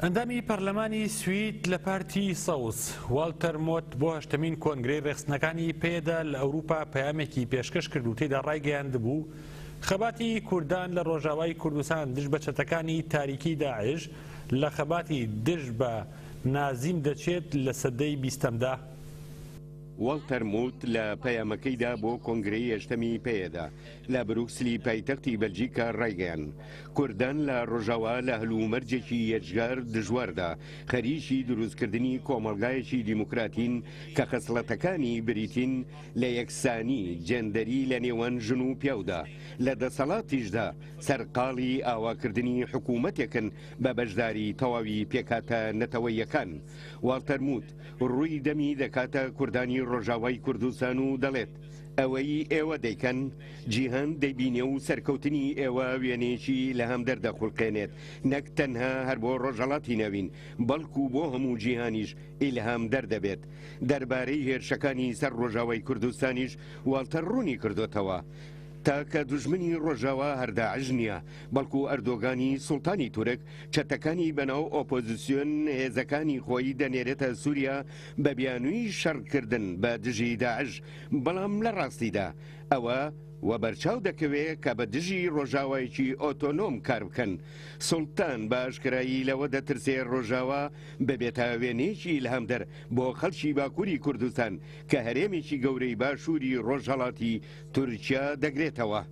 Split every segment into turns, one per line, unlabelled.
ئەندامی پەرلەمانی سوید لە پارتی سەوز والتەر مۆت بۆ هەشتمین کۆنگرەی ڕێخستنەکانی پێدا لە ئەوروپا پەیامێکی پێشکەش کرد و تێیدا ڕایگەیاندبوو خەباتی کوردان لە ڕۆژاوای کوردستان دژ بە چەتەکانی تاریکی داعش لە خەباتی دژ بە نازیم دەچێت لە سەدەی بیستەمدا.
والتەر موت لە پەیامەکەیدا بۆ کۆنگرەی هەشتەمی پێدا لە بروکسلی پایتەختی بەلژیکا ڕایگەیان کوردان لە ڕۆژاوا لە هەلومەرجێکی یەکجار دژواردا خەریکی دروستکردنی کۆمەڵگایەکی دیموکراتین کە خەسڵەتەکانی بریتین لە یەکسانی جێندەری لە نێوان ژن و پیاودا لە دەسەڵاتیشدا سەرقاڵی ئاواکردنی حکوومەتێکن بە بەشداری تەواوی پێکاتە نەتەوەیەکان. والتەر موت ڕووی دەمی دەکاتە کوردانی ڕۆژاوای کوردستان و دەڵێت ئەوەی ئێوە دەیکەن جیهان دەیبینێ و سەرکەوتنی ئێوە وێنەیەکی لە هەم دەردەخولقێنێت نەک تەنها هەر بۆ ڕۆژهەڵاتی نەوین بەڵکو بۆ هەموو جیهانیش ئیلهام دەردەبێت. دەربارەی هێرشەکانی سەر ڕۆژاوای کوردستانیش والتەر ڕوونی کردوتەوە تاکە دوژمنی ڕۆژاوا هەر داعش نییە بەڵکو ئەردۆگانی سوڵتانی تورک چەتەکانی بەناو ئۆپۆزیسیۆن هێزەکانی خۆی دەنێرێتە سووریا بە بیانووی شەڕکردن بە دژی داعش بەڵام لە ڕاستیدا ئەوە و بەرچاو دەکەوێت کە بە دژی ڕۆژاوایەکی ئۆتۆنۆم کار بکەن. سوڵتان بە ئاشکرایی لەوە دەترسێ ڕۆژاوا ببێتە وێنەیەکی ئیلهامدەر بۆ خەڵکی باکووری کوردستان کە هەرێمێکی گەورەی باشووری ڕۆژهەڵاتی تورکیا دەگرێتەوە.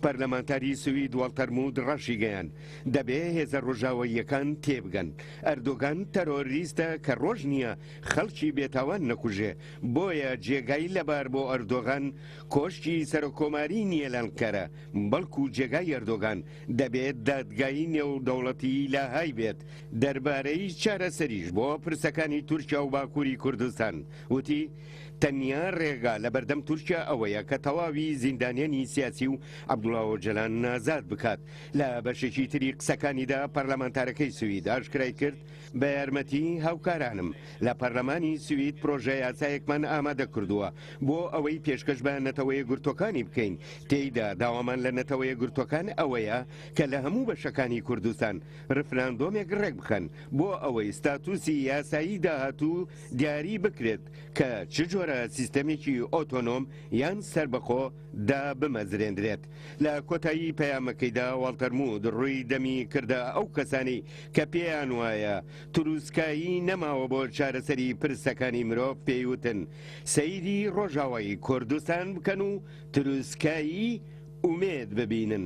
پەرلەمانتاری سوید والتەر موت ڕاشی گەیان دەبێ هێزە ڕۆژاواییەکان تێبگەن. ئەردۆگان تەرۆریستە کە ڕۆژ نییە خەڵکی بێتاوان نەکوژێ بۆیە جێگای لەبار بۆ ئەردۆغان کۆشتی سەرۆکۆماری نییە لە ئەنکەرە بەڵکو جێگای ئەردۆگان دەبێت دادگایی نێودەوڵەتی لە های بێت دەربارەی چارەسەریش بۆ پرسەکانی تورکیا و باکووری کوردستان. وتی تەنیا ڕێگا لە بەردەم تورکیا ئەوەیە کە تەواوی زیندانیانی سیاسی و عەبدوڵڵا ئۆجەلان نازاد بکات. لە بەشێکی تری قسەکانیدا پەرلەمانتارەکەی سوید ئاشکرای کرد بە یارمەتی هاوکارانم لە پەرلەمانی سوید پرۆژە یاسایەکمان ئامادە کردووە بۆ ئەوەی پێشکەش بە نەتەوەیە گورتوەکانی بکەین. تێیدا داوامان لە نەتەوەیە گورتوەکان ئەوەیە کە لە هەموو بەشەکانی کوردستان ڕفراندۆمێک ڕێک بخەن بۆ ئەوەی ستاتوسی یاسایی داهاتوو دیاری بکرێت کە چ جۆرە سیستەمێکی ئۆتۆنۆم یان سربەخۆ دا بمەزرێنرێت. لە کۆتایی پەیامەکەیدا والتەر موت ڕووی دەمی کردە ئەو کەسانی کە پێیان وایە تروسکایی نەماوە بۆ چارەسەری پرسەکانی مرۆڤ پێیوتن سەیری ڕۆژاوای کوردستان بکەن و تروسکایی ئومێد ببینن.